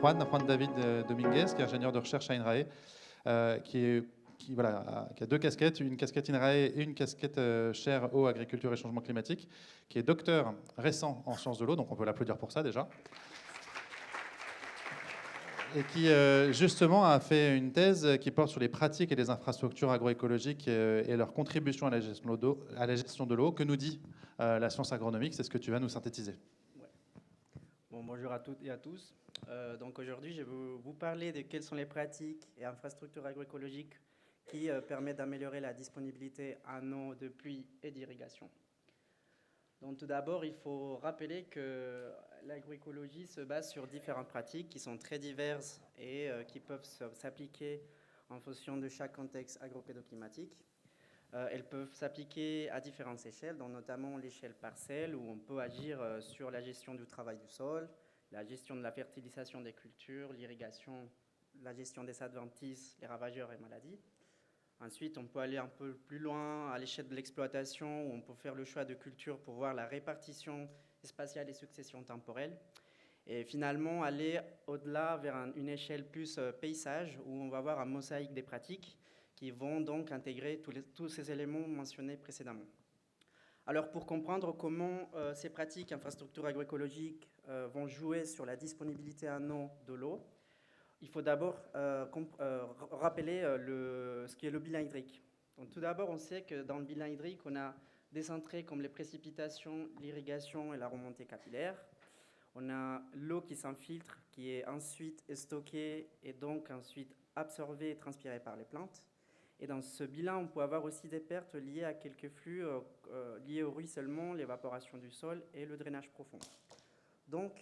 Juan David Dominguez, qui est ingénieur de recherche à INRAE, qui a deux casquettes, une casquette INRAE et une casquette chaire eau, agriculture et changement climatique, qui est docteur récent en sciences de l'eau, donc on peut l'applaudir pour ça déjà, et qui justement a fait une thèse qui porte sur les pratiques et les infrastructures agroécologiques et leur contribution à la gestion de l'eau. Que nous dit la science agronomique? C'est ce que tu vas nous synthétiser. Ouais. Bon, bonjour à toutes et à tous. Donc aujourd'hui, je vais vous parler de quelles sont les pratiques et infrastructures agroécologiques qui permettent d'améliorer la disponibilité en eau de pluie et d'irrigation. Donc tout d'abord, il faut rappeler que l'agroécologie se base sur différentes pratiques qui sont très diverses et qui peuvent s'appliquer en fonction de chaque contexte agropédoclimatique. Elles peuvent s'appliquer à différentes échelles, dont notamment l'échelle parcelle, où on peut agir sur la gestion du travail du sol, la gestion de la fertilisation des cultures, l'irrigation, la gestion des adventices, les ravageurs et maladies. Ensuite, on peut aller un peu plus loin à l'échelle de l'exploitation, où on peut faire le choix de cultures pour voir la répartition spatiale et succession temporelle. Et finalement, aller au-delà vers une échelle plus paysage, où on va voir un mosaïque des pratiques qui vont donc intégrer tous ces éléments mentionnés précédemment. Alors, pour comprendre comment ces pratiques, infrastructures agroécologiques, vont jouer sur la disponibilité en eau de l'eau, il faut d'abord rappeler ce qu'est le bilan hydrique. Donc, tout d'abord, on sait que dans le bilan hydrique, on a des entrées comme les précipitations, l'irrigation et la remontée capillaire. On a l'eau qui s'infiltre, qui est ensuite stockée et donc ensuite absorbée et transpirée par les plantes. Et dans ce bilan, on peut avoir aussi des pertes liées à quelques flux liés au ruissellement, l'évaporation du sol et le drainage profond. Donc,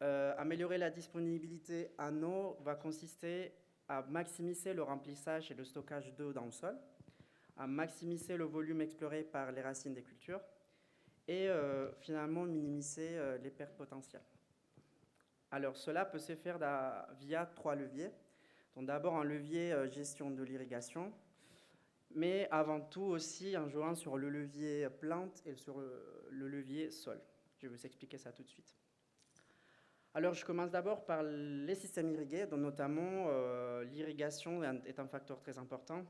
améliorer la disponibilité en eau va consister à maximiser le remplissage et le stockage d'eau dans le sol, à maximiser le volume exploré par les racines des cultures et finalement minimiser les pertes potentielles. Alors, cela peut se faire via 3 leviers. Donc, d'abord, un levier gestion de l'irrigation, mais avant tout aussi en jouant sur le levier plante et sur le levier sol. Je vais vous expliquer ça tout de suite. Alors, je commence d'abord par les systèmes irrigués, dont notamment l'irrigation est un facteur très important,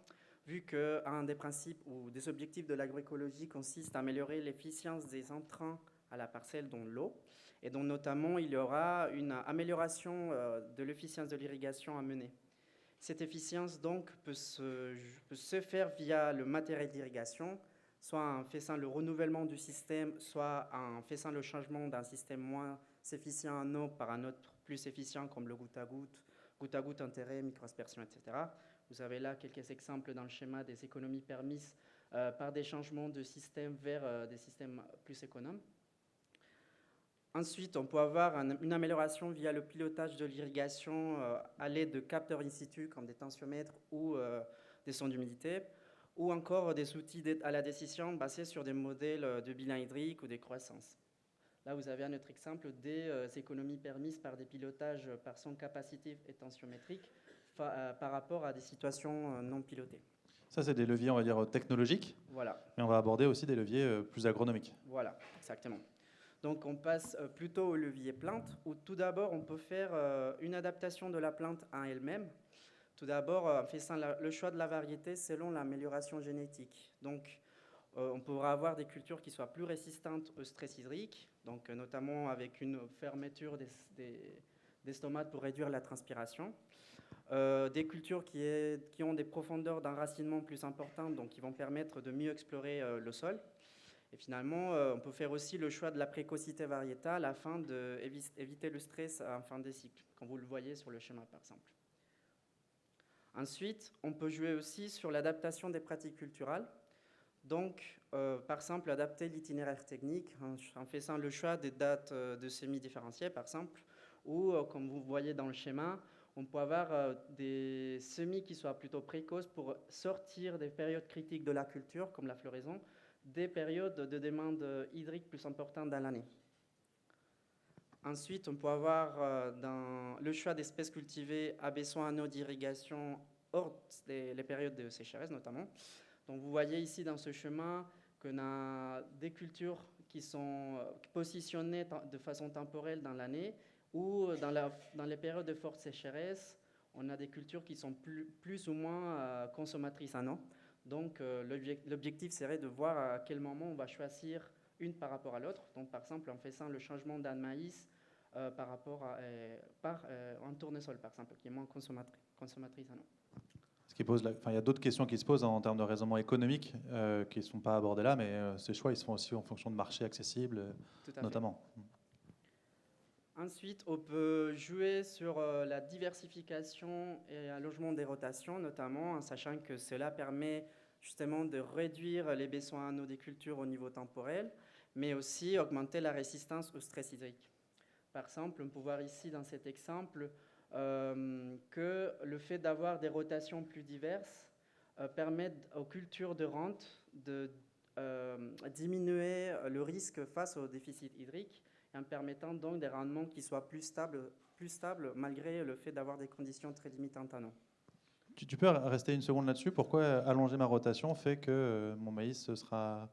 vu qu'un des principes ou des objectifs de l'agroécologie consiste à améliorer l'efficience des intrants à la parcelle, dont l'eau, et dont notamment il y aura une amélioration de l'efficience de l'irrigation à mener. Cette efficience donc peut se faire via le matériel d'irrigation, soit en faisant le renouvellement du système, soit en faisant le changement d'un système moins efficient en eau par un autre plus efficient comme le goutte à goutte enterré, microaspersion, etc. Vous avez là quelques exemples dans le schéma des économies permises par des changements de système vers des systèmes plus économes. Ensuite, on peut avoir une amélioration via le pilotage de l'irrigation à l'aide de capteurs in situ comme des tensiomètres ou des sondes d'humidité, ou encore des outils à la décision basés sur des modèles de bilan hydrique ou des croissances. Là, vous avez un autre exemple des économies permises par des pilotages par son capacitif et tensiométrique par rapport à des situations non pilotées. Ça, c'est des leviers, on va dire, technologiques. Voilà. Mais on va aborder aussi des leviers plus agronomiques. Voilà, exactement. Donc, on passe plutôt au levier plante, où tout d'abord, on peut faire une adaptation de la plante à elle-même. Tout d'abord, en faisant le choix de la variété selon l'amélioration génétique. Donc, on pourra avoir des cultures qui soient plus résistantes au stress hydrique, donc notamment avec une fermeture des stomates pour réduire la transpiration. Des cultures qui ont des profondeurs d'enracinement plus importantes, donc qui vont permettre de mieux explorer le sol. Et finalement, on peut faire aussi le choix de la précocité variétale afin d'éviter le stress en fin de cycle, comme vous le voyez sur le schéma par exemple. Ensuite, on peut jouer aussi sur l'adaptation des pratiques culturales. Donc, par exemple, adapter l'itinéraire technique en faisant le choix des dates de semis différenciés, par exemple, ou, comme vous voyez dans le schéma, on peut avoir des semis qui soient plutôt précoces pour sortir des périodes critiques de la culture, comme la floraison, des périodes de demande hydrique plus importantes dans l'année. Ensuite, on peut avoir dans le choix d'espèces cultivées à besoin en eau d'irrigation hors les périodes de sécheresse notamment. Donc vous voyez ici dans ce schéma qu'on a des cultures qui sont positionnées de façon temporelle dans l'année ou dans les périodes de forte sécheresse, on a des cultures qui sont plus ou moins consommatrices en eau. Donc l'objectif serait de voir à quel moment on va choisir une par rapport à l'autre. Donc par exemple en faisant le changement d'un maïs par rapport à un tournesol par exemple, qui est moins consommatrice en eau. Ce qui pose il y a d'autres questions qui se posent en termes de raisonnement économique qui ne sont pas abordées là, mais ces choix ils se font aussi en fonction de marchés accessibles, notamment. Ensuite, on peut jouer sur la diversification et l'allongement des rotations, notamment en sachant que cela permet justement de réduire les besoins en eau des cultures au niveau temporel, mais aussi augmenter la résistance au stress hydrique. Par exemple, on peut voir ici dans cet exemple que le fait d'avoir des rotations plus diverses permet aux cultures de rente de diminuer le risque face au déficit hydrique, en permettant donc des rendements qui soient plus stables malgré le fait d'avoir des conditions très limitantes en eau. Tu peux rester une seconde là-dessus? Pourquoi allonger ma rotation fait que mon maïs sera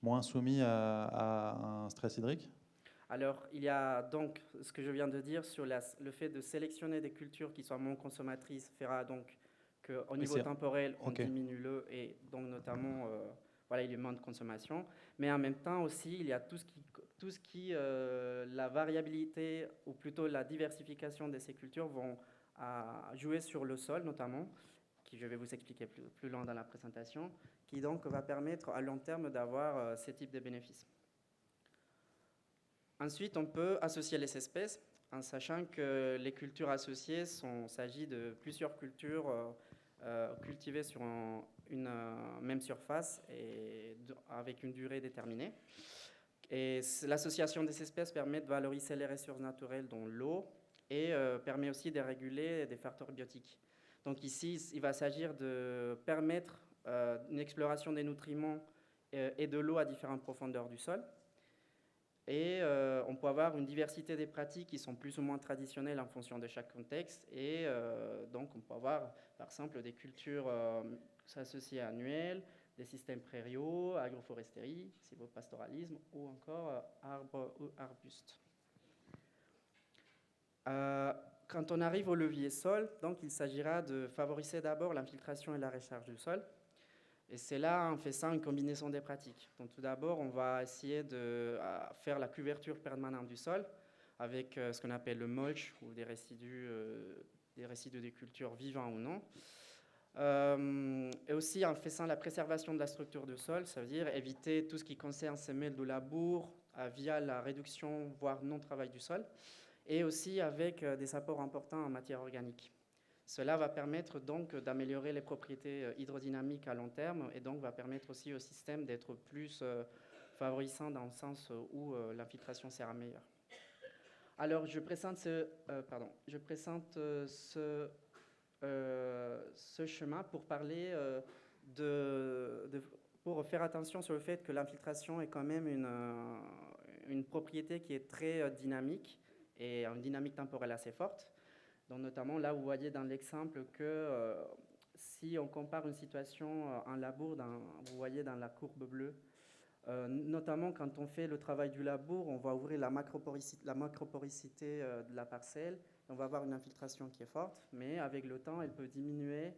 moins soumis à un stress hydrique? Alors, il y a donc ce que je viens de dire sur le fait de sélectionner des cultures qui soient moins consommatrices fera donc qu'au niveau temporel, on diminue l'eau et donc notamment voilà, il y a moins de consommation. Mais en même temps aussi, il y a tout ce qui la variabilité ou plutôt la diversification de ces cultures vont jouer sur le sol notamment, qui je vais vous expliquer plus loin dans la présentation, qui donc va permettre à long terme d'avoir ces types de bénéfices. Ensuite, on peut associer les espèces en sachant que les cultures associées, s'agit de plusieurs cultures cultivées sur une même surface et avec une durée déterminée. Et l'association des espèces permet de valoriser les ressources naturelles, dont l'eau, et permet aussi de réguler des facteurs biotiques. Donc ici, il va s'agir de permettre une exploration des nutriments et de l'eau à différentes profondeurs du sol. Et on peut avoir une diversité des pratiques qui sont plus ou moins traditionnelles en fonction de chaque contexte. Et donc, on peut avoir, par exemple, des cultures associées annuelles, des systèmes prairiaux, agroforesterie, sylvopastoralisme ou encore arbres ou arbustes. Quand on arrive au levier sol, donc, il s'agira de favoriser d'abord l'infiltration et la recharge du sol. Et c'est là, en faisant une combinaison des pratiques. Donc, tout d'abord, on va essayer de faire la couverture permanente du sol avec ce qu'on appelle le mulch ou des résidus des cultures vivants ou non. Et aussi en faisant la préservation de la structure du sol, ça veut dire éviter tout ce qui concerne semelles de labour via la réduction, voire non-travail du sol, et aussi avec des apports importants en matière organique. Cela va permettre donc d'améliorer les propriétés hydrodynamiques à long terme et donc va permettre aussi au système d'être plus favorisant dans le sens où l'infiltration sera meilleure. Alors, je présente ce chemin pour parler pour faire attention sur le fait que l'infiltration est quand même une propriété qui est très dynamique et une dynamique temporelle assez forte. Donc, notamment, là, vous voyez dans l'exemple que si on compare une situation en labour, vous voyez dans la courbe bleue, notamment quand on fait le travail du labour, on va ouvrir la macroporicité de la parcelle, on va avoir une infiltration qui est forte, mais avec le temps, elle peut diminuer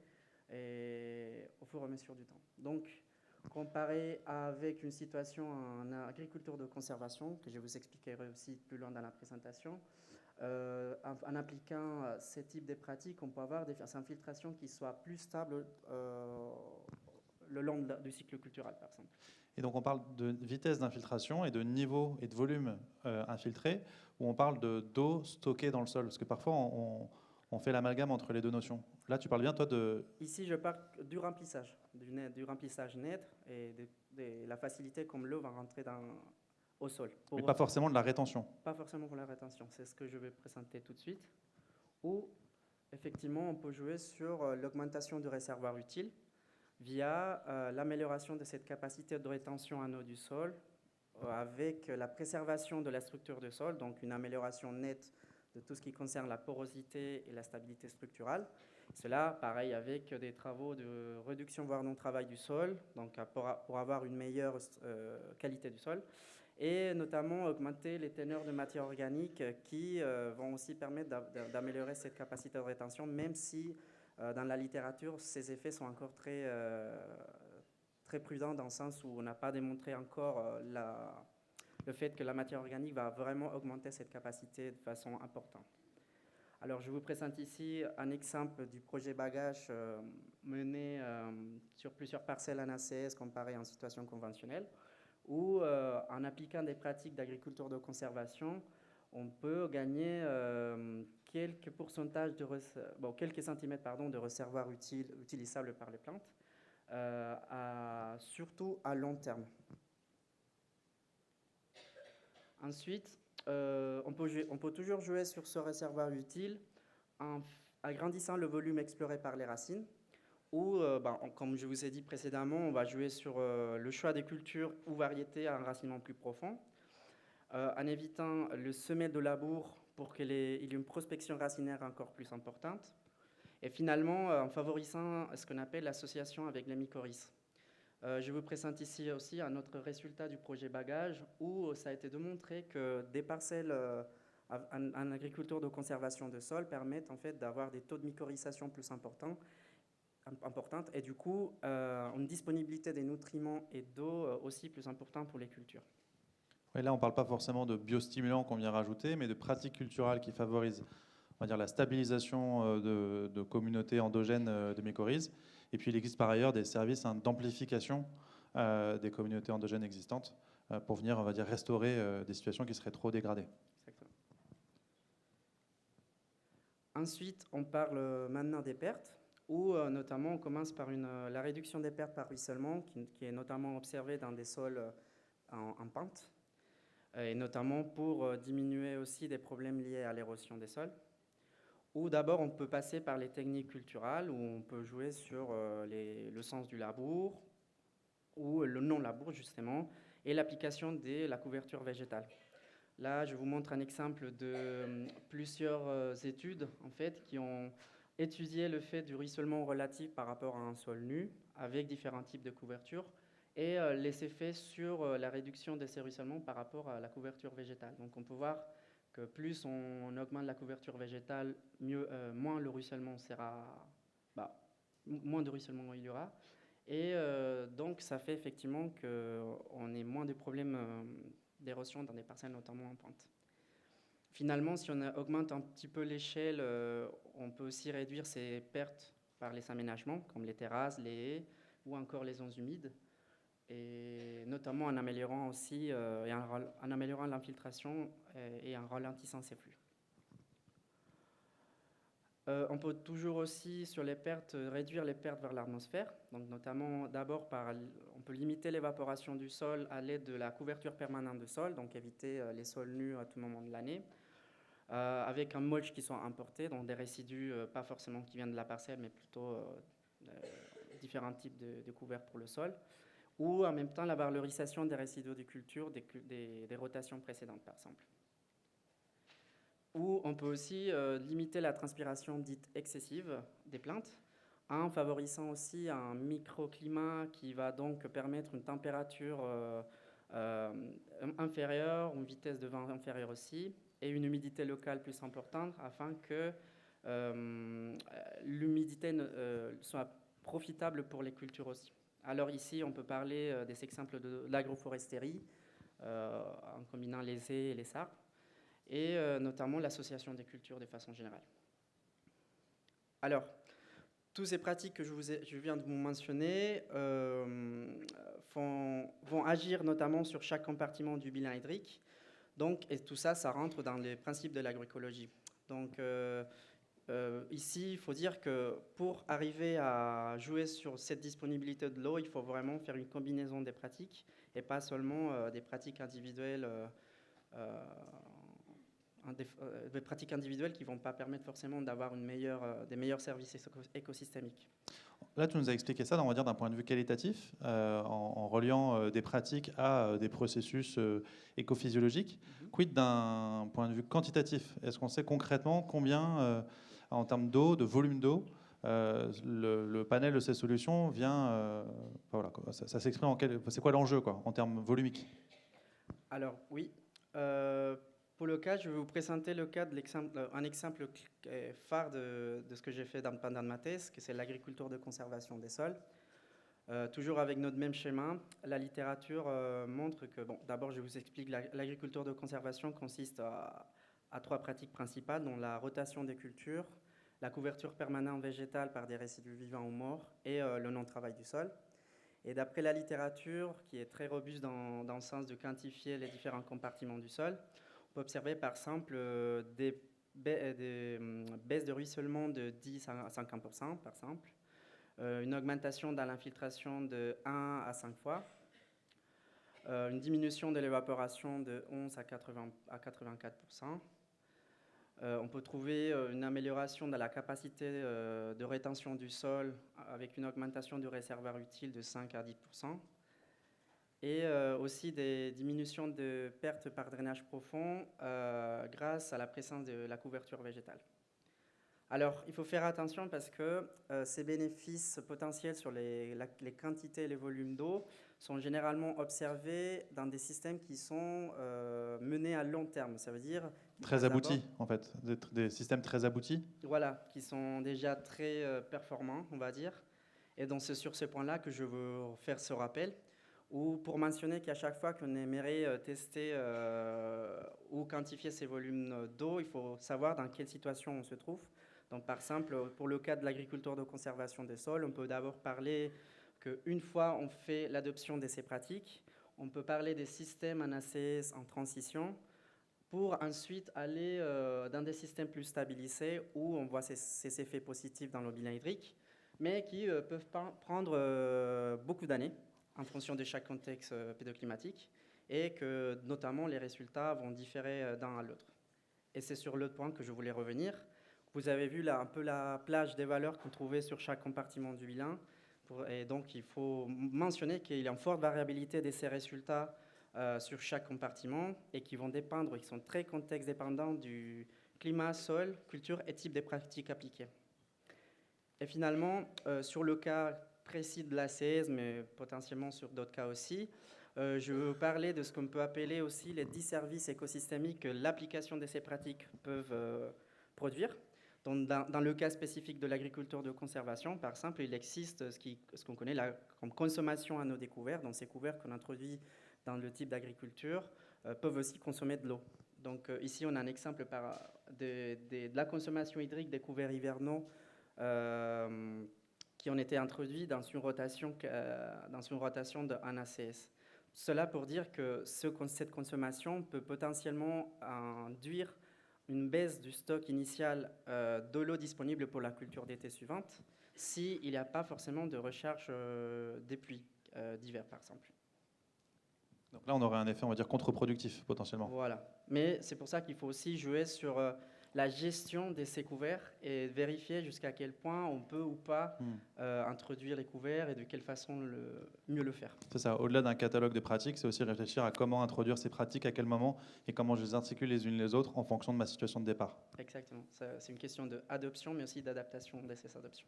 au fur et à mesure du temps. Donc, comparé avec une situation en agriculture de conservation, que je vous expliquerai aussi plus loin dans la présentation, en appliquant ces types de pratiques, on peut avoir des infiltrations qui soient plus stables le long du cycle culturel, par exemple. Et donc on parle de vitesse d'infiltration et de niveau et de volume infiltré, ou on parle d'eau stockée dans le sol? Parce que parfois on fait l'amalgame entre les deux notions. Là, tu parles bien, toi, de... Ici, je parle du remplissage net et de la facilité comme l'eau va rentrer au sol. Mais pas forcément de la rétention. Pas forcément pour la rétention, c'est ce que je vais présenter tout de suite. Ou, effectivement, on peut jouer sur l'augmentation du réservoir utile via l'amélioration de cette capacité de rétention en eau du sol avec la préservation de la structure du sol, donc une amélioration nette de tout ce qui concerne la porosité et la stabilité structurale. Cela, pareil, avec des travaux de réduction voire non-travail du sol, donc pour avoir une meilleure qualité du sol, et notamment augmenter les teneurs de matière organique qui vont aussi permettre d'améliorer cette capacité de rétention, même si dans la littérature, ces effets sont encore très prudents dans le sens où on n'a pas démontré encore le fait que la matière organique va vraiment augmenter cette capacité de façon importante. Alors, je vous présente ici un exemple du projet Bagage mené sur plusieurs parcelles en ACS comparé en situation conventionnelle, où en appliquant des pratiques d'agriculture de conservation, on peut gagner quelques pourcentages quelques centimètres de réservoirs utilisables par les plantes, surtout à long terme. Ensuite, on peut toujours jouer sur ce réservoir utile en agrandissant le volume exploré par les racines, ou, comme je vous ai dit précédemment, on va jouer sur le choix des cultures ou variétés à enracinement plus profond, en évitant le semel de labour pour qu'il y ait une prospection racinaire encore plus importante, et finalement en favorisant ce qu'on appelle l'association avec les mycorhizes. Je vous présente ici aussi un autre résultat du projet Bagage où ça a été démontré que des parcelles en agriculture de conservation de sol permettent en fait d'avoir des taux de mycorhisation plus importantes et du coup une disponibilité des nutriments et d'eau aussi plus importante pour les cultures. Oui, là, on ne parle pas forcément de biostimulants qu'on vient rajouter, mais de pratiques culturales qui favorisent, on va dire, la stabilisation de communautés endogènes de mycorhizes. Et puis, il existe par ailleurs des services d'amplification des communautés endogènes existantes pour venir, on va dire, restaurer des situations qui seraient trop dégradées. Exactement. Ensuite, on parle maintenant des pertes, où notamment on commence par la réduction des pertes par ruissellement, qui est notamment observée dans des sols en pente, et notamment pour diminuer aussi des problèmes liés à l'érosion des sols. Ou d'abord, on peut passer par les techniques culturales, où on peut jouer sur le sens du labour, ou le non-labour justement, et l'application de la couverture végétale. Là, je vous montre un exemple de plusieurs études en fait, qui ont étudié le fait du ruissellement relatif par rapport à un sol nu, avec différents types de couverture, et les effets sur la réduction de ces ruissellements par rapport à la couverture végétale. Donc on peut voir que plus on augmente la couverture végétale, moins le ruissellement sera, moins de ruissellement il y aura. Et donc ça fait effectivement qu'on ait moins de problèmes d'érosion dans des parcelles notamment en pente. Finalement, si on augmente un petit peu l'échelle, on peut aussi réduire ces pertes par les aménagements, comme les terrasses, les haies ou encore les zones humides, et notamment en améliorant aussi en améliorant l'infiltration et en ralentissant ces flux. On peut toujours aussi, sur les pertes, réduire les pertes vers l'atmosphère. Donc notamment, d'abord, on peut limiter l'évaporation du sol à l'aide de la couverture permanente du sol, donc éviter les sols nus à tout moment de l'année, avec un mulch qui soit importé, donc des résidus, pas forcément qui viennent de la parcelle, mais plutôt différents types de couverts pour le sol, ou en même temps la valorisation des résidus de culture des rotations précédentes, par exemple. Ou on peut aussi limiter la transpiration dite excessive des plantes en favorisant aussi un microclimat qui va donc permettre une température inférieure, une vitesse de vent inférieure aussi, et une humidité locale plus importante afin que l'humidité soit profitable pour les cultures aussi. Alors ici, on peut parler des exemples de l'agroforesterie en combinant les haies et les arbres, et notamment l'association des cultures de façon générale. Alors, toutes ces pratiques que je viens de vous mentionner vont agir notamment sur chaque compartiment du bilan hydrique. Donc, et tout ça, ça rentre dans les principes de l'agroécologie. Donc, ici, il faut dire que pour arriver à jouer sur cette disponibilité de l'eau, il faut vraiment faire une combinaison des pratiques et pas seulement des pratiques individuelles des pratiques individuelles qui ne vont pas permettre forcément d'avoir des meilleurs services écosystémiques. Là, tu nous as expliqué ça, on va dire, d'un point de vue qualitatif, en reliant des pratiques à des processus écophysiologiques. Quid d'un point de vue quantitatif? Est-ce qu'on sait concrètement combien, en termes d'eau, de volume d'eau, le panel de ces solutions vient... voilà, ça s'exprime en c'est quoi l'enjeu en termes volumiques? Alors, oui. Pour le cas, je vais vous présenter le cas un exemple phare de ce que j'ai fait pendant ma thèse, que c'est l'agriculture de conservation des sols. Toujours avec notre même schéma, la littérature montre que, bon, d'abord je vous explique, l'agriculture de conservation consiste à trois pratiques principales, dont la rotation des cultures, la couverture permanente végétale par des résidus vivants ou morts et le non-travail du sol. Et d'après la littérature, qui est très robuste dans le sens de quantifier les différents compartiments du sol, on peut observer par exemple des baisses de ruissellement de 10 à 50% par exemple, une augmentation dans l'infiltration de 1 à 5 fois, une diminution de l'évaporation de 11 à 84%. On peut trouver une amélioration dans la capacité de rétention du sol avec une augmentation du réservoir utile de 5 à 10%. Et aussi des diminutions de pertes par drainage profond grâce à la présence de la couverture végétale. Alors, il faut faire attention parce que ces bénéfices potentiels sur les quantités et les volumes d'eau sont généralement observés dans des systèmes qui sont menés à long terme. Ça veut dire... Très aboutis, en fait, des systèmes très aboutis. Voilà, qui sont déjà très performants, on va dire. Et donc, c'est sur ce point-là que je veux faire ce rappel, ou pour mentionner qu'à chaque fois qu'on aimerait tester ou quantifier ces volumes d'eau, il faut savoir dans quelle situation on se trouve. Donc, par exemple, pour le cas de l'agriculture de conservation des sols, on peut d'abord parler qu'une fois on fait l'adoption de ces pratiques, on peut parler des systèmes en ACS en transition pour ensuite aller dans des systèmes plus stabilisés où on voit ces effets positifs dans le bilan hydrique, mais qui peuvent prendre beaucoup d'années en fonction de chaque contexte pédoclimatique et que notamment les résultats vont différer d'un à l'autre. Et c'est sur l'autre point que je voulais revenir. Vous avez vu là un peu la plage des valeurs qu'on trouvait sur chaque compartiment du bilan. Et donc, il faut mentionner qu'il y a une forte variabilité de ces résultats sur chaque compartiment et qui vont dépendre, qui sont très contexte dépendants du climat, sol, culture et type des pratiques appliquées. Et finalement, sur le cas précis de l'ACS, mais potentiellement sur d'autres cas aussi, je veux parler de ce qu'on peut appeler aussi les disservices écosystémiques que l'application de ces pratiques peuvent produire. Donc, dans le cas spécifique de l'agriculture de conservation, par exemple, il existe ce qu'on connaît comme consommation à nos découverts. Donc, ces couverts qu'on introduit dans le type d'agriculture peuvent aussi consommer de l'eau. Donc, ici, on a un exemple de la consommation hydrique des couverts hivernaux qui ont été introduits dans une rotation d'un ACS. Cela pour dire que cette consommation peut potentiellement induire une baisse du stock initial de l'eau disponible pour la culture d'été suivante s'il n'y a pas forcément de recharge des pluies d'hiver, par exemple. Donc là, on aurait un effet, on va dire, contre-productif, potentiellement. Voilà. Mais c'est pour ça qu'il faut aussi jouer sur la gestion de ces couverts et vérifier jusqu'à quel point on peut ou pas introduire les couverts et de quelle façon mieux le faire. C'est ça. Au-delà d'un catalogue de pratiques, c'est aussi réfléchir à comment introduire ces pratiques, à quel moment, et comment je les articule les unes les autres en fonction de ma situation de départ. Exactement. C'est une question d'adoption, mais aussi d'adaptation de ces adoptions.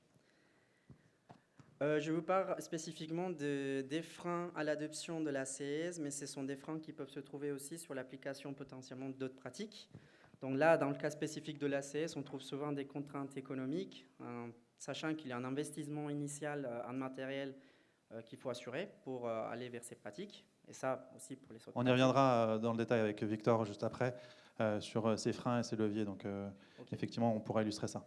Je vous parle spécifiquement des freins à l'adoption de l'ACS, mais ce sont des freins qui peuvent se trouver aussi sur l'application potentiellement d'autres pratiques. Donc là, dans le cas spécifique de l'ACS, on trouve souvent des contraintes économiques, sachant qu'il y a un investissement initial en matériel qu'il faut assurer pour aller vers ces pratiques. Et ça aussi pour les autres On y reviendra dans le détail avec Victor juste après sur ces freins et ces leviers. Donc effectivement, on pourra illustrer ça.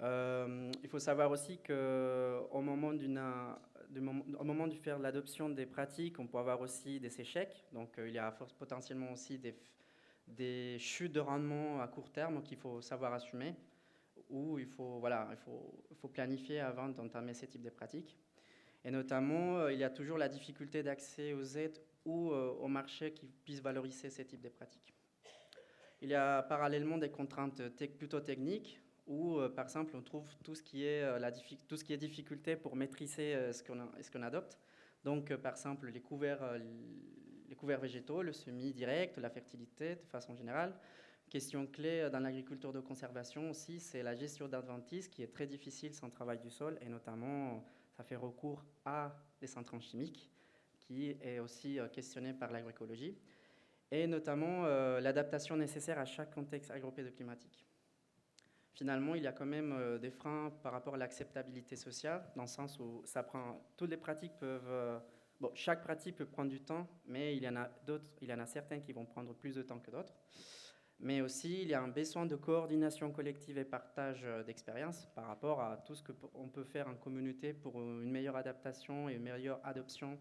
Il faut savoir aussi qu'au moment de faire l'adoption des pratiques, on peut avoir aussi des échecs. Donc il y a potentiellement aussi des chutes de rendement à court terme qu'il faut savoir assumer, ou il faut planifier avant d'entamer ces types de pratiques. Et notamment, il y a toujours la difficulté d'accès aux aides ou au marché qui puissent valoriser ces types de pratiques. Il y a parallèlement des contraintes plutôt techniques, où, par exemple, on trouve tout ce qui est difficulté pour maîtriser ce qu'on adopte. Donc, par exemple, les couverts végétaux, le semi-direct, la fertilité de façon générale. Question clé dans l'agriculture de conservation aussi, c'est la gestion d'adventices qui est très difficile sans travail du sol, et notamment, ça fait recours à des intrants chimiques, qui est aussi questionné par l'agroécologie. et notamment l'adaptation nécessaire à chaque contexte agropédoclimatique. Finalement, il y a quand même des freins par rapport à l'acceptabilité sociale, dans le sens où toutes les pratiques peuvent... chaque pratique peut prendre du temps, mais il y en a certains qui vont prendre plus de temps que d'autres. Mais aussi, il y a un besoin de coordination collective et partage d'expériences par rapport à tout ce qu'on peut faire en communauté pour une meilleure adaptation et une meilleure adoption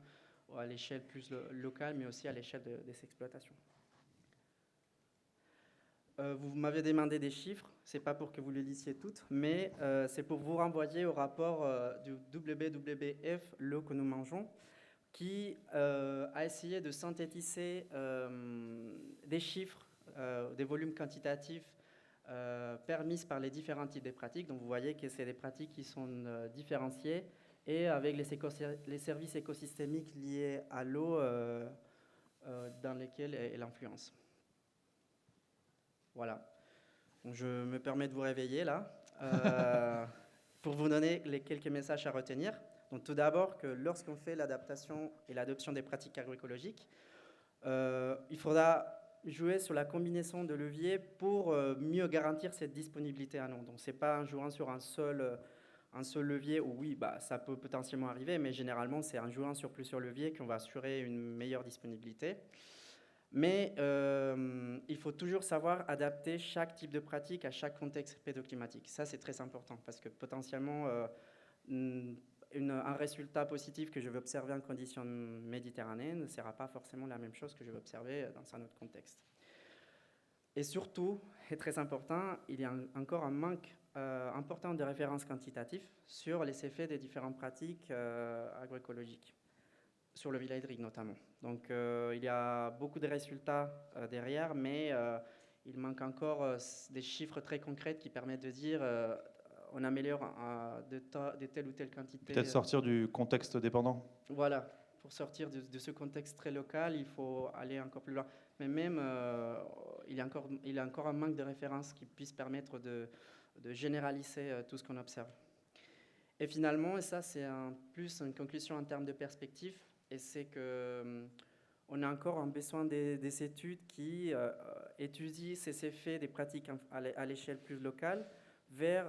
à l'échelle plus locale, mais aussi à l'échelle des exploitations. Vous m'avez demandé des chiffres, c'est pas pour que vous les lisiez toutes, mais c'est pour vous renvoyer au rapport du WWF, l'eau que nous mangeons, qui a essayé de synthétiser des chiffres, des volumes quantitatifs permis par les différents types de pratiques. Donc vous voyez que c'est des pratiques qui sont différenciées et avec les services écosystémiques liés à l'eau dans lesquels elle influence. Voilà. Donc, je me permets de vous réveiller là pour vous donner les quelques messages à retenir. Donc, tout d'abord, que lorsqu'on fait l'adaptation et l'adoption des pratiques agroécologiques, il faudra jouer sur la combinaison de leviers pour mieux garantir cette disponibilité en eau. Donc, ce n'est pas en jouant sur un seul levier où oui, ça peut potentiellement arriver, mais généralement, c'est en jouant sur plusieurs leviers qu'on va assurer une meilleure disponibilité. Mais il faut toujours savoir adapter chaque type de pratique à chaque contexte pédoclimatique. Ça, c'est très important parce que potentiellement, un résultat positif que je vais observer en conditions méditerranéennes ne sera pas forcément la même chose que je vais observer dans un autre contexte. Et surtout, et très important, il y a encore un manque important de références quantitatives sur les effets des différentes pratiques agroécologiques, sur le bilan hydrique notamment. Donc il y a beaucoup de résultats derrière, mais il manque encore des chiffres très concrets qui permettent de dire on améliore de telle ou telle quantité. Peut-être sortir du contexte dépendant. Voilà, pour sortir de ce contexte très local, il faut aller encore plus loin. Mais même, il y a encore un manque de références qui puissent permettre de généraliser tout ce qu'on observe. Et finalement, et ça c'est plus une conclusion en termes de perspective, et c'est qu'on a encore un besoin des études qui étudient ces effets des pratiques à l'échelle plus locale vers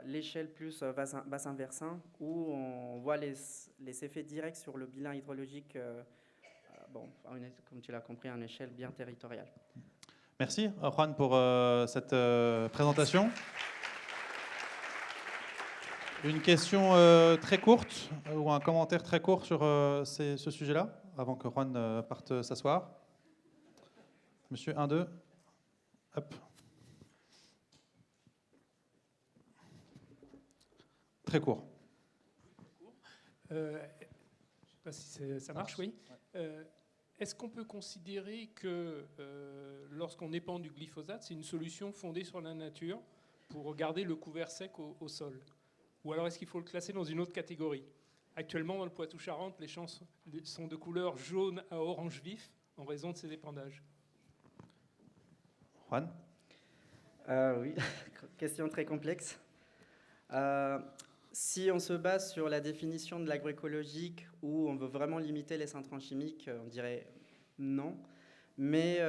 l'échelle plus bassin versant, où on voit les effets directs sur le bilan hydrologique, comme tu l'as compris, à une échelle bien territoriale. Merci Juan pour cette présentation. Une question très courte ou un commentaire très court sur ce sujet-là, avant que Juan parte s'asseoir. Monsieur, 1, 2. Hop. Très court. Je ne sais pas si ça marche, oui. Est-ce qu'on peut considérer que lorsqu'on épand du glyphosate, c'est une solution fondée sur la nature pour garder le couvert sec au sol? Ou alors est-ce qu'il faut le classer dans une autre catégorie? Actuellement, dans le Poitou-Charentes, les champs sont de couleur jaune à orange vif en raison de ces épandages. Juan? Oui, question très complexe. Si on se base sur la définition de l'agroécologique où on veut vraiment limiter les intrants chimiques, on dirait non. Mais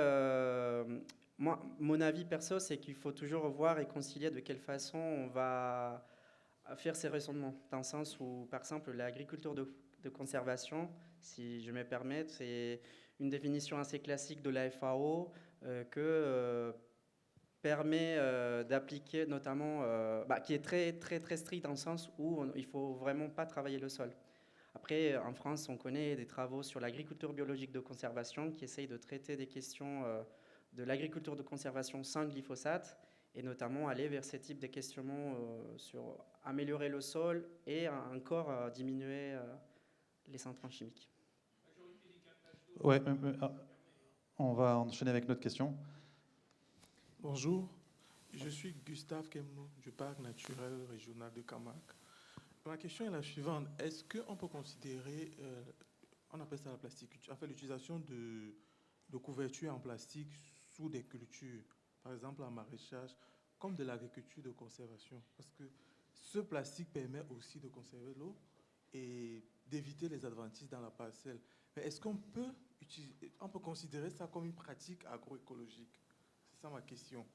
moi, mon avis perso, c'est qu'il faut toujours voir et concilier de quelle façon on va faire ces raisonnements. Dans le sens où, par exemple, l'agriculture de conservation, si je me permets, c'est une définition assez classique de la FAO que... permet d'appliquer notamment, qui est très, très, très strict dans le sens où il ne faut vraiment pas travailler le sol. Après, en France, on connaît des travaux sur l'agriculture biologique de conservation qui essayent de traiter des questions de l'agriculture de conservation sans glyphosate et notamment aller vers ce type de questionnements sur améliorer le sol et encore diminuer les intrants chimiques. Ouais, on va enchaîner avec notre question. Bonjour, je suis Gustave Kemnou du parc naturel régional de Camargue. Ma question est la suivante. Est-ce qu'on peut considérer, on appelle ça la plasticulture, en fait l'utilisation de couvertures en plastique sous des cultures, par exemple en maraîchage, comme de l'agriculture de conservation? Parce que ce plastique permet aussi de conserver l'eau et d'éviter les adventices dans la parcelle. Mais est-ce qu'on peut, on peut considérer ça comme une pratique agroécologique? C'est ça ma question.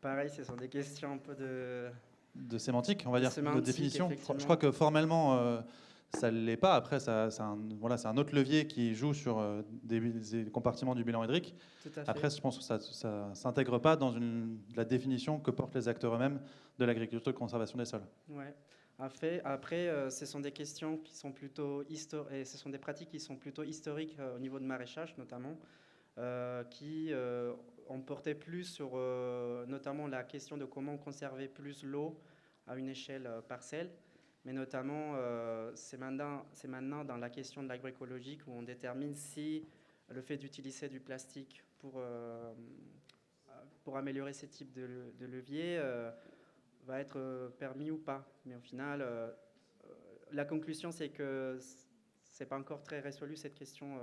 Pareil, ce sont des questions un peu de sémantique, on va dire, de sémantique, définition. effectivement. Je crois que formellement, ça ne l'est pas. Après, c'est un autre levier qui joue sur des compartiments du bilan hydrique. Tout à fait. Après, je pense que ça ne s'intègre pas dans la définition que portent les acteurs eux-mêmes de l'agriculture de conservation des sols. Ouais. Après, ce sont des questions qui sont plutôt et ce sont des pratiques qui sont plutôt historiques au niveau de maraîchage notamment, qui ont porté plus sur notamment la question de comment conserver plus l'eau à une échelle parcelle, mais notamment c'est maintenant dans la question de l'agroécologique où on détermine si le fait d'utiliser du plastique pour améliorer ces types de leviers va être permis ou pas. Mais au final, la conclusion, c'est que c'est pas encore très résolu cette question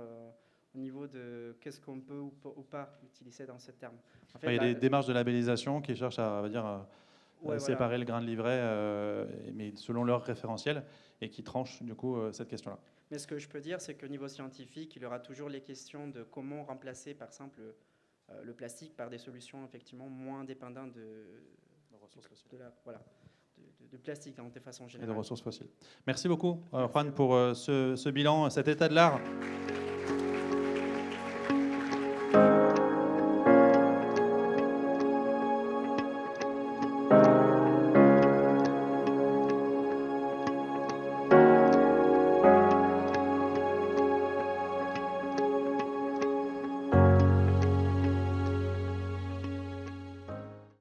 au niveau de qu'est-ce qu'on peut ou pas utiliser dans ce terme. En fait, Il y a des démarches de labellisation qui cherchent à, on va dire, ouais, séparer voilà. le grain de livret, mais selon leur référentiel, et qui tranchent du coup cette question-là. Mais ce que je peux dire, c'est qu'au niveau scientifique, il y aura toujours les questions de comment remplacer, par exemple, le plastique par des solutions effectivement moins dépendantes de plastique de façon Et générale. de ressources fossiles. Merci beaucoup, Juan, pour ce bilan, cet état de l'art